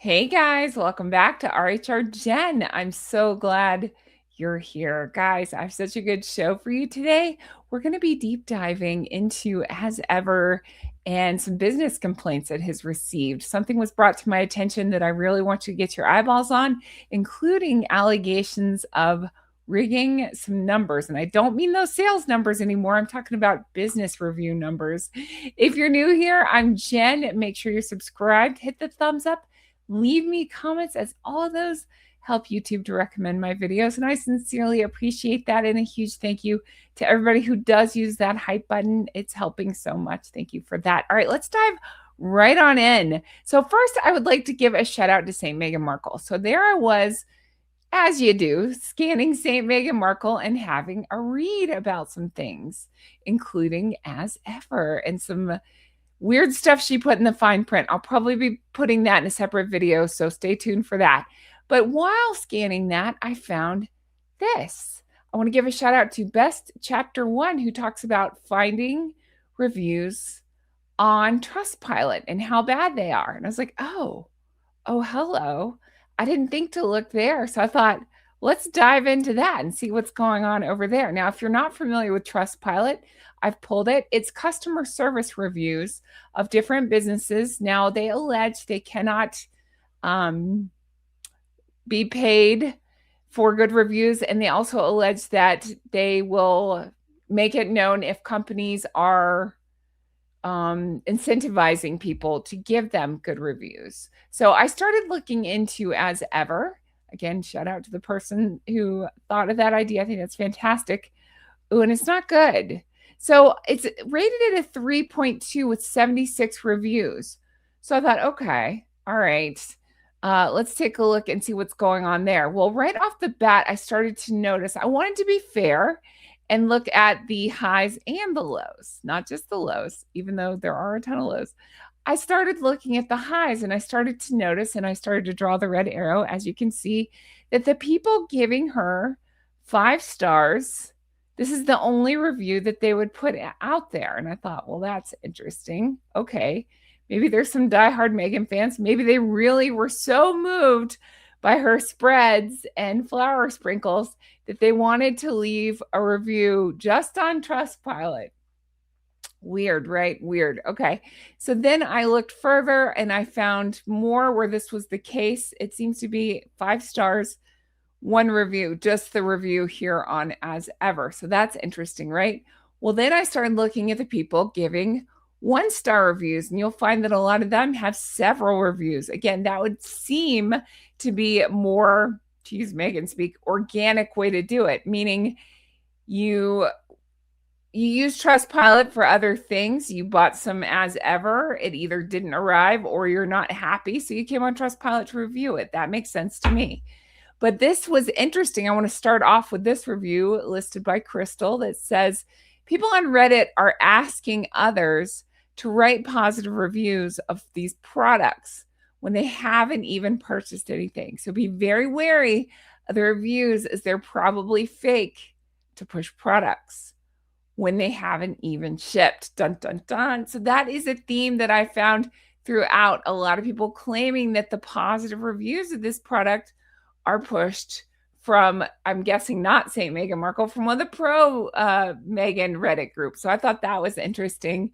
Hey guys, welcome back to RHR Jen. I'm so glad you're here. Guys, I have such a good show for you today. We're going to be deep diving into Asever and some business complaints that has received. Something was brought to my attention that I really want you to get your eyeballs on, including allegations of rigging some numbers. And I don't mean those sales numbers anymore. I'm talking about business review numbers. If you're new here, I'm Jen. Make sure you're subscribed, hit the thumbs up, leave me comments, as all of those help YouTube to recommend my videos. And I sincerely appreciate that. And a huge thank you to everybody who does use that hype button. It's helping so much. Thank you for that. All right, let's dive right on in. So first, I would like to give a shout out to St. Meghan Markle. So there I was, as you do, scanning St. Meghan Markle and having a read about some things, including Asever and some weird stuff she put in the fine print. I'll probably be putting that in a separate video, so stay tuned for that. But while scanning that, I found this. I want to give a shout out to Best Chapter 1, who talks about finding reviews on Trustpilot and how bad they are. And I was like, oh, hello. I didn't think to look there. So I thought, let's dive into that and see what's going on over there. Now, if you're not familiar with Trustpilot, I've pulled it. It's customer service reviews of different businesses. Now, they allege they cannot be paid for good reviews. And they also allege that they will make it known if companies are incentivizing people to give them good reviews. So I started looking into Asever. Again, shout out to the person who thought of that idea. I think that's fantastic. Ooh, and it's not good. So it's rated at a 3.2 with 76 reviews. So I thought, okay, all right, let's take a look and see what's going on there. Well, right off the bat, I started to notice I wanted to be fair and look at the highs and the lows, not just the lows, even though there are a ton of lows. I started looking at the highs and I started to notice, and I started to draw the red arrow, as you can see, that the people giving her 5 stars, this is the only review that they would put out there. And I thought, well, that's interesting. Okay, maybe there's some diehard Meghan fans. Maybe they really were so moved by her spreads and flower sprinkles that they wanted to leave a review just on Trustpilot. Weird, right? Weird. Okay. So then I looked further and I found more where this was the case. It seems to be 5 stars, 1 review, just the review here on Asever. So that's interesting, right? Well, then I started looking at the people giving 1-star reviews, and you'll find that a lot of them have several reviews. Again, that would seem to be more, to use Meghan speak, organic way to do it, meaning you use Trustpilot for other things. You bought some Asever, it either didn't arrive or you're not happy, so you came on Trustpilot to review it. That makes sense to me. But this was interesting. I want to start off with this review listed by Crystal that says, people on Reddit are asking others to write positive reviews of these products when they haven't even purchased anything. So be very wary of the reviews, as they're probably fake to push products when they haven't even shipped. Dun, dun, dun. So that is a theme that I found throughout. A lot of people claiming that the positive reviews of this product are pushed from, I'm guessing not St. Meghan Markle, from one of the pro Meghan Reddit groups. So I thought that was interesting.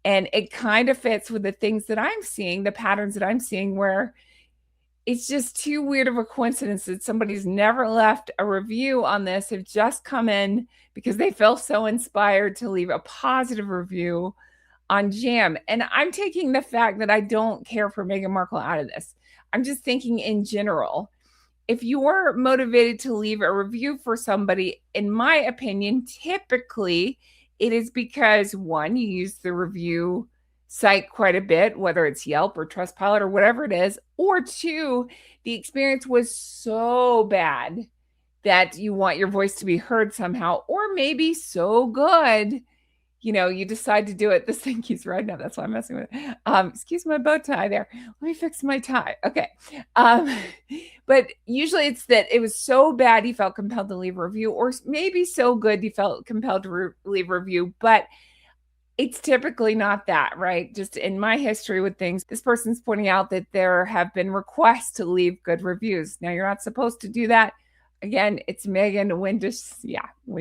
And it kind of fits with the things that I'm seeing, the patterns that I'm seeing, where it's just too weird of a coincidence that somebody's never left a review on this, have just come in because they feel so inspired to leave a positive review on Jam. And I'm taking the fact that I don't care for Meghan Markle out of this. I'm just thinking in general, if you're motivated to leave a review for somebody, in my opinion, typically it is because, 1, you use the review site quite a bit, whether it's Yelp or Trustpilot or whatever it is, or 2, the experience was so bad that you want your voice to be heard somehow, or maybe so good, you decide to do it. This thing keeps riding up. That's why I'm messing with it. Excuse my bow tie there. Let me fix my tie. Okay. But usually it's that it was so bad you felt compelled to leave a review, or maybe so good you felt compelled to leave a review. But it's typically not that, right? Just in my history with things, this person's pointing out that there have been requests to leave good reviews. Now, you're not supposed to do that. Again, it's Meghan. When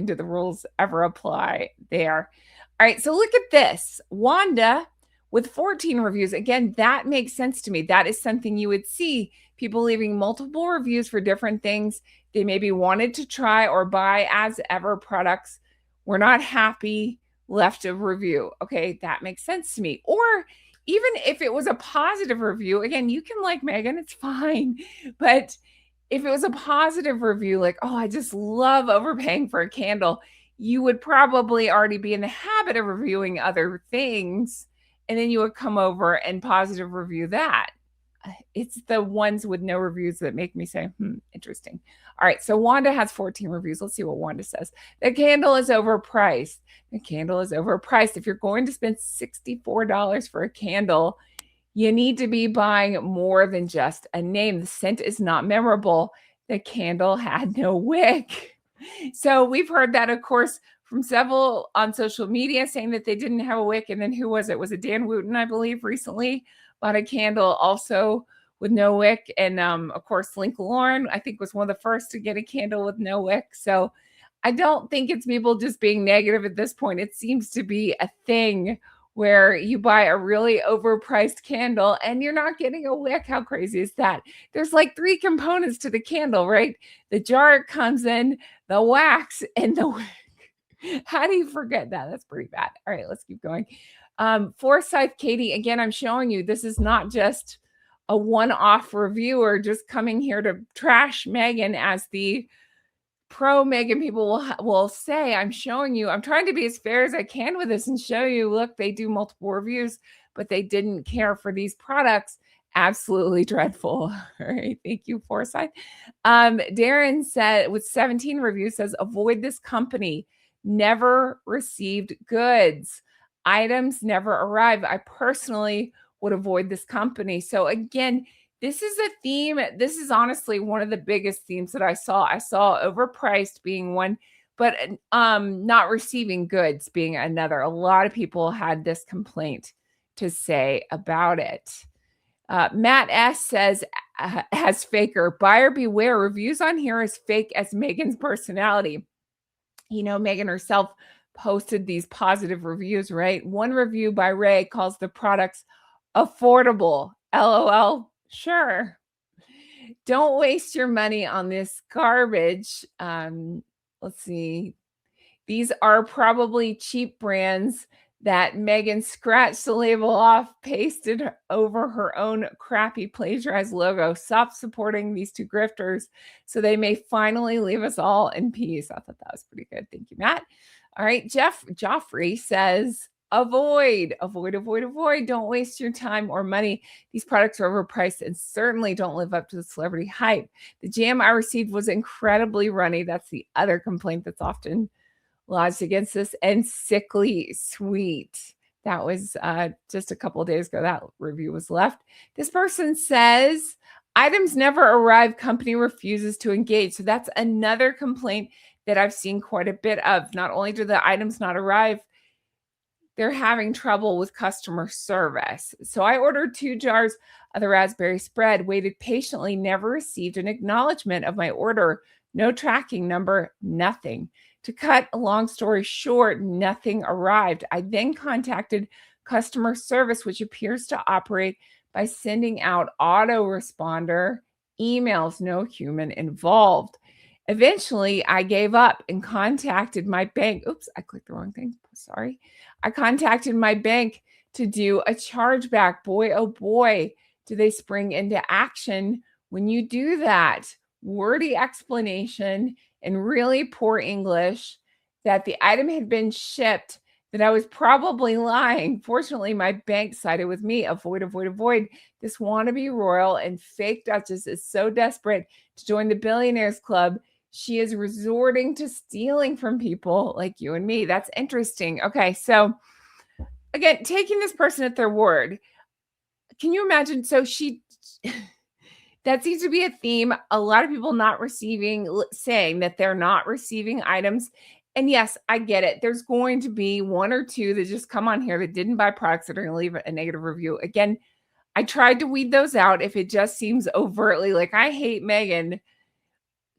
do the rules ever apply there? All right, so look at this. Wanda with 14 reviews. Again, that makes sense to me. That is something you would see, people leaving multiple reviews for different things they maybe wanted to try or buy Asever products, were not happy, left a review. Okay, that makes sense to me. Or even if it was a positive review, again, you can like Meghan, it's fine. But if it was a positive review, like, oh, I just love overpaying for a candle, you would probably already be in the habit of reviewing other things. And then you would come over and positive review that. It's the ones with no reviews that make me say, interesting. All right, so Wanda has 14 reviews. Let's see what Wanda says. The candle is overpriced. The candle is overpriced. If you're going to spend $64 for a candle, you need to be buying more than just a name. The scent is not memorable. The candle had no wick. So we've heard that, of course, from several on social media saying that they didn't have a wick. And then who was it? Was it Dan Wooten, I believe, recently bought a candle also with no wick. And of course, Link Lauren, I think, was one of the first to get a candle with no wick. So I don't think it's people just being negative at this point. It seems to be a thing where you buy a really overpriced candle and you're not getting a wick. How crazy is that? There's like 3 components to the candle, right? The jar it comes in, the wax, and the wick. How do you forget that? That's pretty bad. All right, let's keep going. Forsyth Katie, again, I'm showing you this is not just a one-off reviewer just coming here to trash Meghan, as the pro Meghan people will say. I'm showing you, I'm trying to be as fair as I can with this and show you, look, they do multiple reviews, but they didn't care for these products. Absolutely dreadful. All right, thank you, Forsyth. Darren said, with 17 reviews, says, avoid this company. Never received goods. Items never arrive. I personally would avoid this company. So again, this is a theme. This is honestly one of the biggest themes that I saw. I saw overpriced being one, but not receiving goods being another. A lot of people had this complaint to say about it. Matt S says, as faker, buyer beware. Reviews on here as fake as Meghan's personality. You know, Meghan herself posted these positive reviews, right? One review by Ray calls the products affordable. LOL. Sure. Don't waste your money on this garbage. Let's see. These are probably cheap brands that Meghan scratched the label off, pasted over her own crappy plagiarized logo. Stop supporting these 2 grifters so they may finally leave us all in peace. I thought that was pretty good. Thank you, Matt. All right, Joffrey says, avoid. Don't waste your time or money. These products are overpriced and certainly don't live up to the celebrity hype. The jam I received was incredibly runny. That's the other complaint that's often lodged against this, and sickly sweet. That was just a couple of days ago. That review was left. This person says, items never arrive. Company refuses to engage. So that's another complaint that I've seen quite a bit of. Not only do the items not arrive, they're having trouble with customer service. So I ordered 2 jars of the raspberry spread, waited patiently, never received an acknowledgement of my order. No tracking number, nothing. To cut a long story short, nothing arrived. I then contacted customer service, which appears to operate by sending out autoresponder emails, no human involved. Eventually, I gave up and contacted my bank. Oops, I clicked the wrong thing. Sorry. I contacted my bank to do a chargeback. Boy, oh boy, do they spring into action when you do that. Wordy explanation in really poor English that the item had been shipped, that I was probably lying. Fortunately, my bank sided with me. Avoid. This wannabe royal and fake Duchess is so desperate to join the billionaires club, she is resorting to stealing from people like you and me. That's interesting. Okay, so again, taking this person at their word. Can you imagine? So that seems to be a theme. A lot of people not receiving, saying that they're not receiving items. And yes, I get it. There's going to be one or two that just come on here that didn't buy products that are going to leave a negative review. Again, I tried to weed those out. If it just seems overtly like I hate Meghan,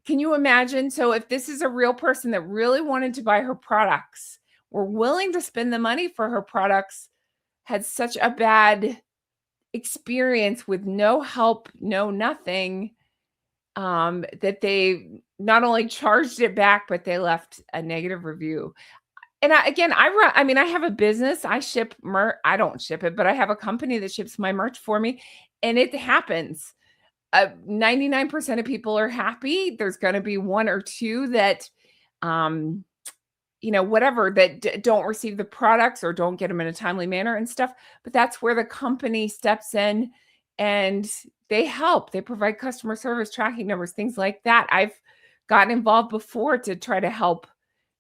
can you imagine? So if this is a real person that really wanted to buy her products, were willing to spend the money for her products, had such a bad experience with no help, no nothing, that they not only charged it back, but they left a negative review. And I mean, I have a business. I ship merch. I don't ship it, but I have a company that ships my merch for me. And it happens. 99% of people are happy. There's going to be one or two that, whatever, that don't receive the products or don't get them in a timely manner and stuff. But that's where the company steps in and they help. They provide customer service, tracking numbers, things like that. I've gotten involved before to try to help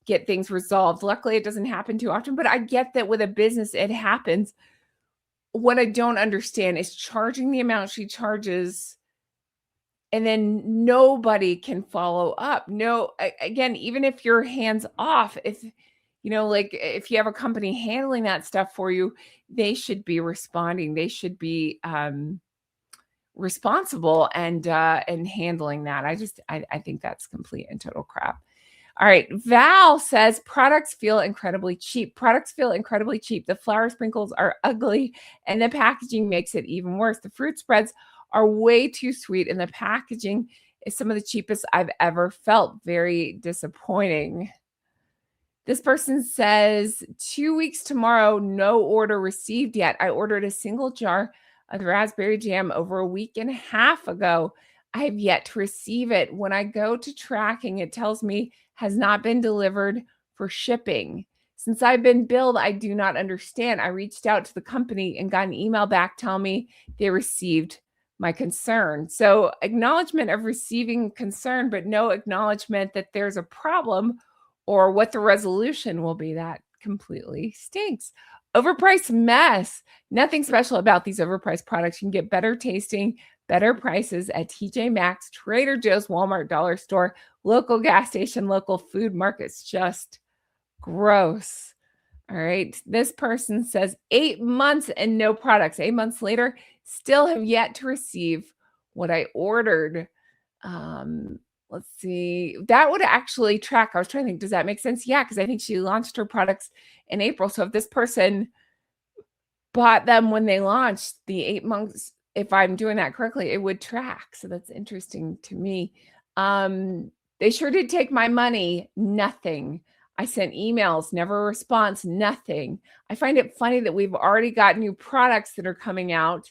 get things resolved. Luckily, it doesn't happen too often, but I get that with a business, it happens. What I don't understand is charging the amount she charges and then nobody can follow up. No, again, even if you're hands off, if if you have a company handling that stuff for you, they should be responding. They should be responsible and handling that. I think that's complete and total crap. All right. Val says products feel incredibly cheap. Products feel incredibly cheap. The flour sprinkles are ugly and the packaging makes it even worse. The fruit spreads are way too sweet and the packaging is some of the cheapest I've ever felt. Very disappointing. This person says 2 weeks tomorrow, no order received yet. I ordered a single jar of raspberry jam over a week and a half ago. I have yet to receive it. When I go to tracking, it tells me has not been delivered for shipping. Since I've been billed, I do not understand. I reached out to the company and got an email back telling me they received my concern. So acknowledgement of receiving concern, but no acknowledgement that there's a problem or what the resolution will be. That completely stinks. Overpriced mess. Nothing special about these overpriced products. You can get better tasting, better prices at TJ Maxx, Trader Joe's, Walmart, Dollar Store, local gas station, local food markets. Just gross. All right. This person says 8 months and no products. 8 months later, still have yet to receive what I ordered. Let's see. That would actually track. I was trying to think, does that make sense? Yeah, because I think she launched her products in April. So if this person bought them when they launched, the 8 months, if I'm doing that correctly, it would track. So that's interesting to me. They sure did take my money. Nothing. I sent emails, never a response, nothing. I find it funny that we've already got new products that are coming out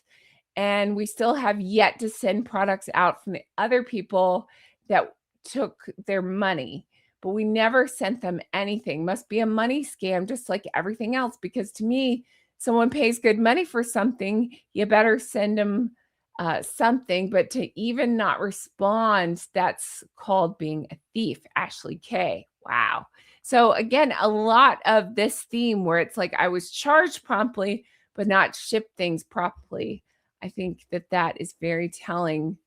and we still have yet to send products out from the other people that took their money, but we never sent them anything. Must be a money scam, just like everything else, because to me, someone pays good money for something, you better send them something, but to even not respond, that's called being a thief. Ashley K. Wow. So again, a lot of this theme where it's like I was charged promptly, but not shipped things properly. I think that is very telling.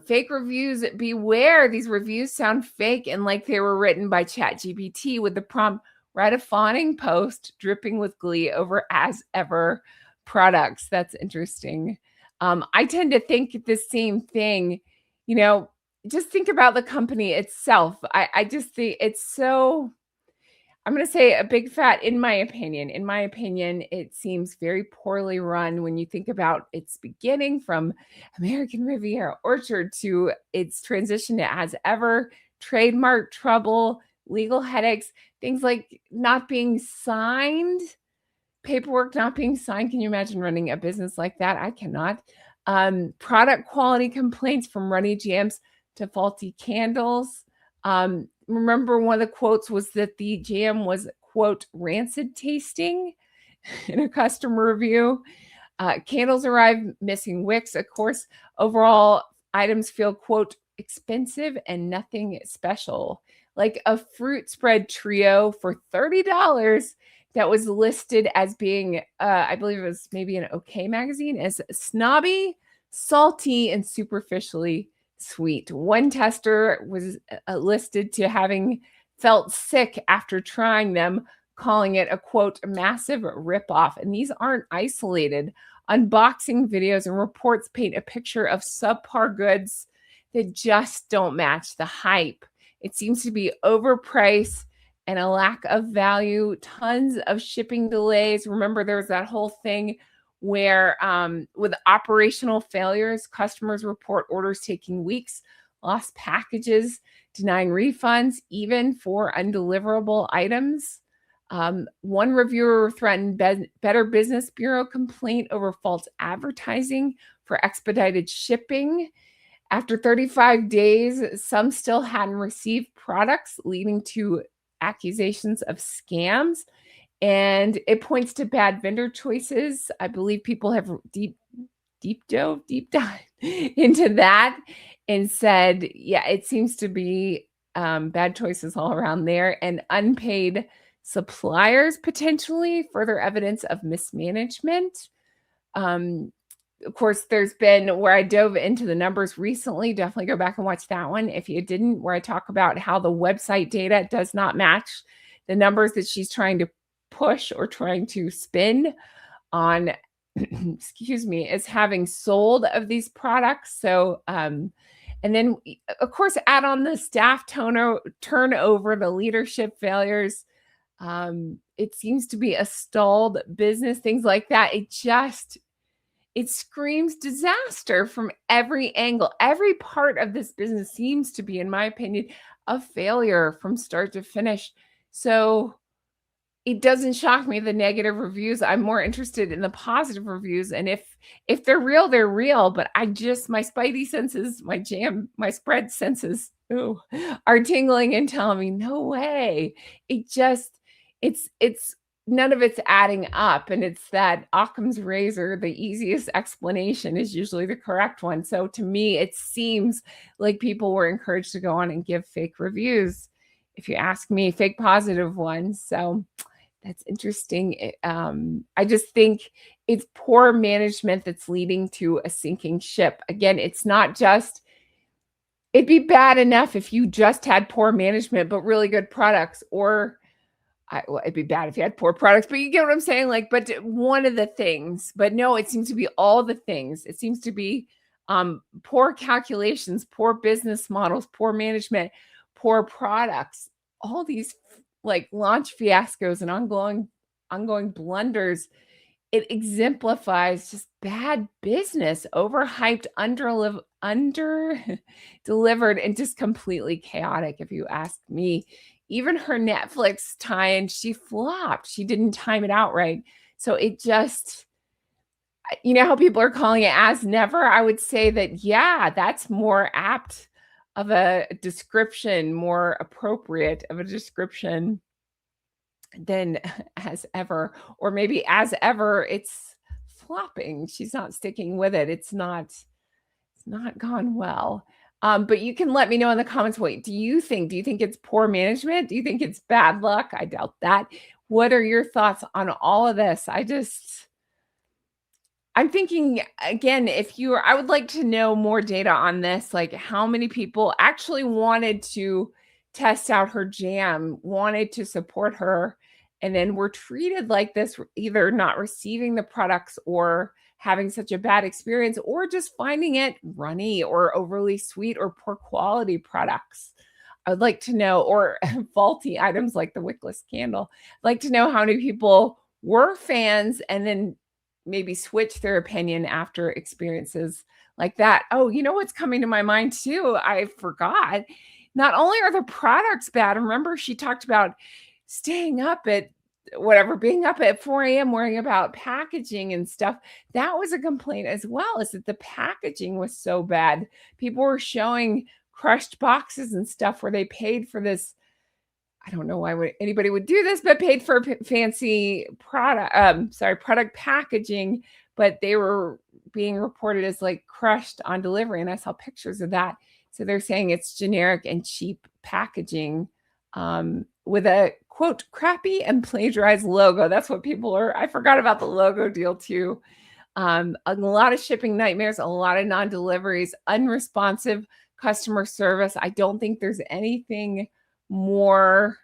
Fake reviews, beware. These reviews sound fake and like they were written by ChatGPT with the prompt, write a fawning post dripping with glee over Asever products. That's interesting. I tend to think the same thing, just think about the company itself. I just think it's so, I'm going to say a big fat, in my opinion, it seems very poorly run when you think about its beginning from American Riviera Orchard to its transition to Asever, trademark trouble, legal headaches, things like not being signed, paperwork not being signed. Can you imagine running a business like that? I cannot. Product quality complaints from runny jams to faulty candles. Remember one of the quotes was that the jam was, quote, rancid tasting in a customer review. Candles arrive missing wicks. Of course, overall items feel, quote, expensive and nothing special. Like a fruit spread trio for $30 that was listed as being, I believe it was maybe an OK magazine, as snobby, salty, and superficially sweet. One tester was listed to having felt sick after trying them, calling it a quote, massive ripoff. And these aren't isolated. Unboxing videos and reports paint a picture of subpar goods that just don't match the hype. It seems to be overpriced and a lack of value, tons of shipping delays. Remember, there was that whole thing where with operational failures, customers report orders taking weeks, lost packages, denying refunds, even for undeliverable items. One reviewer threatened Better Business Bureau complaint over false advertising for expedited shipping. After 35 days, some still hadn't received products, leading to accusations of scams. And it points to bad vendor choices. I believe people have deep dive into that and said, yeah, it seems to be bad choices all around there, and unpaid suppliers, potentially further evidence of mismanagement. Of course, there's been where I dove into the numbers recently. Definitely go back and watch that one if you didn't, where I talk about how the website data does not match the numbers that she's trying to push or trying to spin on, excuse me, is having sold of these products. So, and then, of course, add on the staff turnover, the leadership failures. It seems to be a stalled business, things like that. It screams disaster from every angle. Every part of this business seems to be, in my opinion, a failure from start to finish. So it doesn't shock me, the negative reviews. I'm more interested in the positive reviews. And if they're real, they're real. But my spidey senses, my spread senses, are tingling and telling me, no way. It's none of it's adding up. And it's that Occam's razor, the easiest explanation is usually the correct one. So to me, it seems like people were encouraged to go on and give fake reviews. If you ask me, fake positive ones. So that's interesting. I just think it's poor management that's leading to a sinking ship. Again, it's not just, it'd be bad enough if you just had poor management, but really good products, or it'd be bad if you had poor products, but you get what I'm saying? Like, but one of the things, but no, it seems to be all the things. It seems to be poor calculations, poor business models, poor management, poor products, all these like launch fiascos and ongoing blunders. It exemplifies just bad business, overhyped, under delivered, and just completely chaotic, if you ask me. Even her Netflix tie-in, she flopped. She didn't time it out right. So it just, you know how people are calling it as never? I would say that, yeah, that's more apt of a description, more appropriate of a description than as ever. Or maybe as ever, it's flopping. She's not sticking with it. It's not gone well. But you can let me know in the comments, what do you think? Do you think it's poor management? Do you think it's bad luck? I doubt that. What are your thoughts on all of this? I'm thinking, again, I would like to know more data on this, like how many people actually wanted to test out her jam, wanted to support her, and then were treated like this, either not receiving the products or having such a bad experience, or just finding it runny or overly sweet or poor quality products. I would like to know, or faulty items like the wickless candle. I'd like to know how many people were fans and then maybe switch their opinion after experiences like that. Oh, you know what's coming to my mind too? I forgot. Not only are the products bad, remember she talked about staying up at being up at 4 a.m. worrying about packaging and stuff. That was a complaint as well, is that the packaging was so bad. People were showing crushed boxes and stuff where they paid for this. I don't know why anybody would do this, but paid for fancy product packaging, but they were being reported as like crushed on delivery. And I saw pictures of that. So they're saying it's generic and cheap packaging with a quote, crappy and plagiarized logo. That's what people are. I forgot about the logo deal too. A lot of shipping nightmares, a lot of non-deliveries, unresponsive customer service. I don't think there's anything more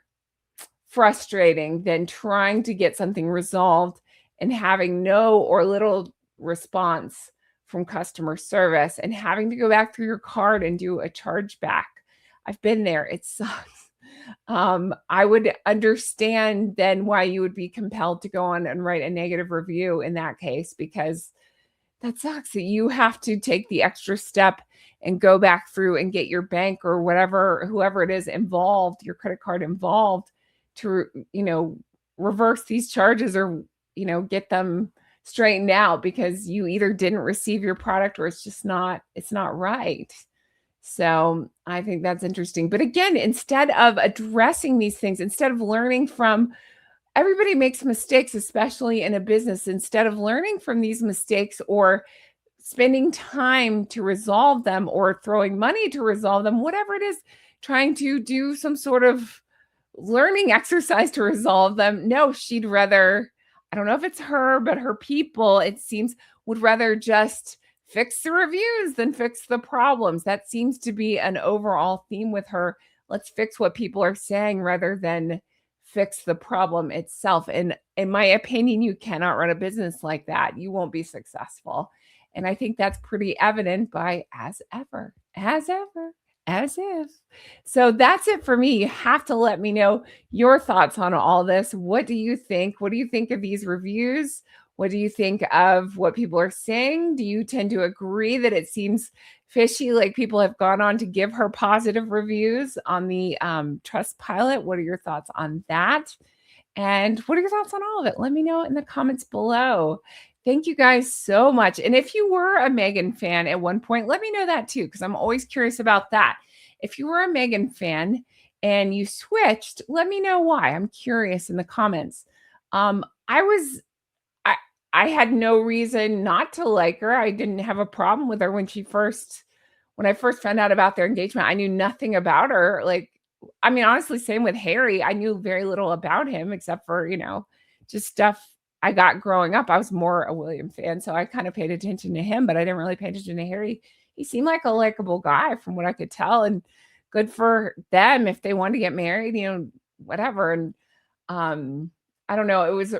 frustrating than trying to get something resolved and having no or little response from customer service and having to go back through your card and do a chargeback. I've been there. It sucks. I would understand then why you would be compelled to go on and write a negative review in that case, because that sucks that you have to take the extra step and go back through and get your bank or whatever, whoever it is involved, your credit card involved, to, reverse these charges or, get them straightened out because you either didn't receive your product or it's not right. So I think that's interesting. But again, instead of addressing these things, instead of learning from, everybody makes mistakes, especially in a business, instead of learning from these mistakes or spending time to resolve them or throwing money to resolve them, whatever it is, trying to do some sort of learning exercise to resolve them. No, she'd rather, I don't know if it's her, but her people, it seems, would rather just fix the reviews than fix the problems. That seems to be an overall theme with her. Let's fix what people are saying rather than fix the problem itself. And in my opinion, you cannot run a business like that. You won't be successful. And I think that's pretty evident by Asever, as if. So that's it for me. You have to let me know your thoughts on all this. What do you think? What do you think of these reviews? What do you think of what people are saying? Do you tend to agree that it seems fishy, like people have gone on to give her positive reviews on the Trustpilot? What are your thoughts on that? And what are your thoughts on all of it? Let me know in the comments below. Thank you guys so much. And if you were a Meghan fan at one point, let me know that too, because I'm always curious about that. If you were a Meghan fan and you switched, let me know why. I'm curious in the comments. I had no reason not to like her. I didn't have a problem with her when I first found out about their engagement. I knew nothing about her. Honestly, same with Harry. I knew very little about him except for, just stuff I got growing up. I was more a William fan, so I kind of paid attention to him, but I didn't really pay attention to Harry. He seemed like a likable guy from what I could tell, and good for them if they wanted to get married, whatever. And I don't know. It was,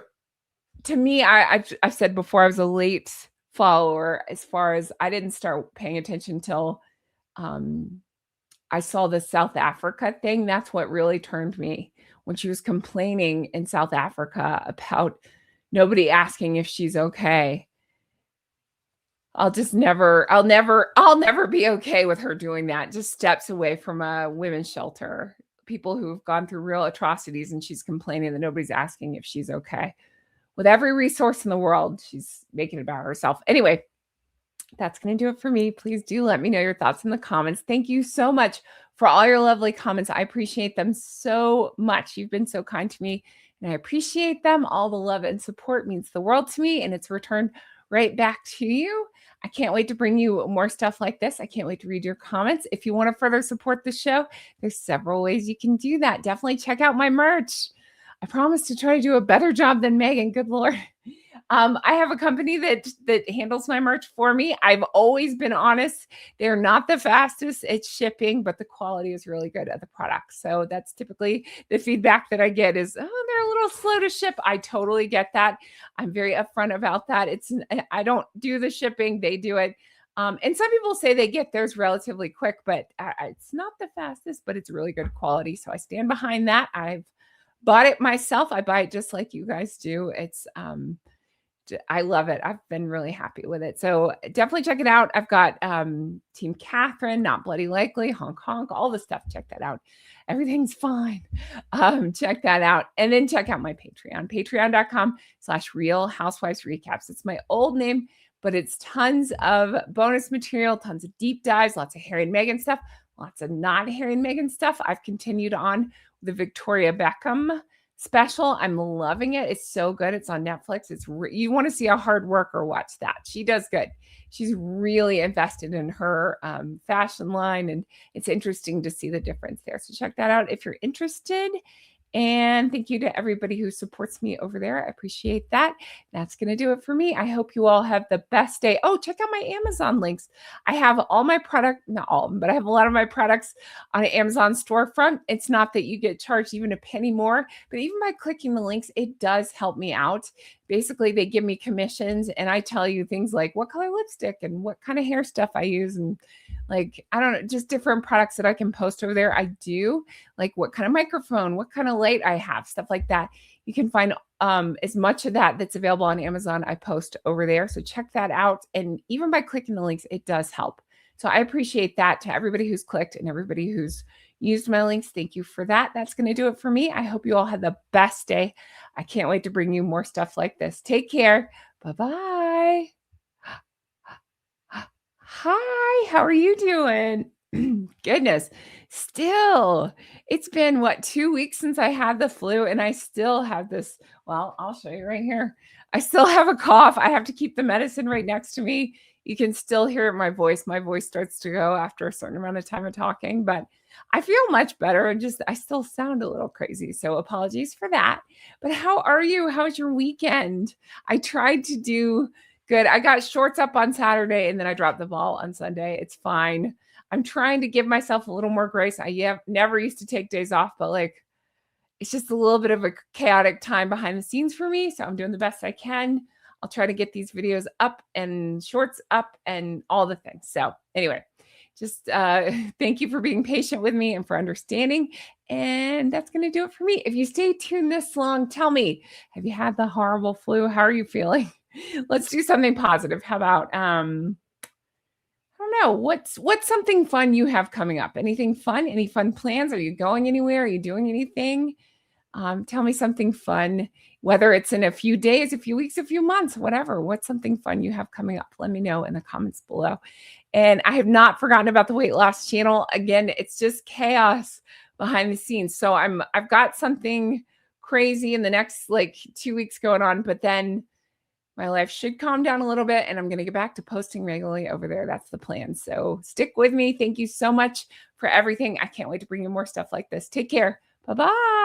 to me, I've said before, I was a late follower as far as I didn't start paying attention till I saw the South Africa thing. That's what really turned me, when she was complaining in South Africa about nobody asking if she's okay. I'll never be okay with her doing that. Just steps away from a women's shelter, people who've gone through real atrocities, and she's complaining that nobody's asking if she's okay. With every resource in the world, she's making it about herself. Anyway, that's going to do it for me. Please do let me know your thoughts in the comments. Thank you so much for all your lovely comments. I appreciate them so much. You've been so kind to me, and I appreciate them. All the love and support means the world to me, and it's returned right back to you. I can't wait to bring you more stuff like this. I can't wait to read your comments. If you want to further support the show, there's several ways you can do that. Definitely check out my merch. I promise to try to do a better job than Meghan. Good Lord. I have a company that handles my merch for me. I've always been honest. They're not the fastest at shipping, but the quality is really good of the product. So that's typically the feedback that I get is, oh, they're a little slow to ship. I totally get that. I'm very upfront about that. I don't do the shipping. They do it. And some people say they get theirs relatively quick, but it's not the fastest, but it's really good quality. So I stand behind that. I've bought it myself. I buy it just like you guys do. I love it. I've been really happy with it. So definitely check it out. I've got Team Catherine, Not Bloody Likely, Honk Honk, all the stuff. Check that out. Everything's fine. Check that out. And then check out my Patreon, patreon.com/Real Housewives Recaps. It's my old name, but it's tons of bonus material, tons of deep dives, lots of Harry and Meghan stuff, lots of not Harry and Meghan stuff. I've continued on the Victoria Beckham special. I'm loving it. It's so good. It's on Netflix. You want to see a hard worker, watch that. She does good. She's really invested in her fashion line, and it's interesting to see the difference there. So check that out if you're interested. And thank you to everybody who supports me over there. I appreciate that. That's going to do it for me. I hope you all have the best day. Oh, check out my Amazon links. I have all my product, not all of them, but I have a lot of my products on Amazon storefront. It's not that you get charged even a penny more, but even by clicking the links, it does help me out. Basically, they give me commissions and I tell you things like what color lipstick and what kind of hair stuff I use and like, I don't know, just different products that I can post over there. I do like what kind of microphone, what kind of light I have, stuff like that. You can find as much of that that's available on Amazon. I post over there. So check that out. And even by clicking the links, it does help. So I appreciate that to everybody who's clicked and everybody who's used my links. Thank you for that. That's going to do it for me. I hope you all had the best day. I can't wait to bring you more stuff like this. Take care. Bye-bye. Hi, how are you doing? Goodness, still, it's been what, 2 weeks since I had the flu, and I still have this. Well, I'll show you right here. I still have a cough. I have to keep the medicine right next to me. You can still hear it in my voice. My voice starts to go after a certain amount of time of talking, but I feel much better. And just, I still sound a little crazy. So apologies for that. But how are you? How's your weekend? I tried to do good. I got shorts up on Saturday and then I dropped the ball on Sunday. It's fine. I'm trying to give myself a little more grace. I never used to take days off, but like it's just a little bit of a chaotic time behind the scenes for me. So I'm doing the best I can. I'll try to get these videos up and shorts up and all the things. So anyway, just thank you for being patient with me and for understanding. And that's going to do it for me. If you stay tuned this long, tell me, have you had the horrible flu? How are you feeling? Let's do something positive. How about, I don't know, what's something fun you have coming up? Anything fun? Any fun plans? Are you going anywhere? Are you doing anything? Tell me something fun, whether it's in a few days, a few weeks, a few months, whatever. What's something fun you have coming up? Let me know in the comments below. And I have not forgotten about the weight loss channel. Again, it's just chaos behind the scenes. So I've got something crazy in the next like 2 weeks going on, but then my life should calm down a little bit and I'm going to get back to posting regularly over there. That's the plan. So stick with me. Thank you so much for everything. I can't wait to bring you more stuff like this. Take care. Bye-bye.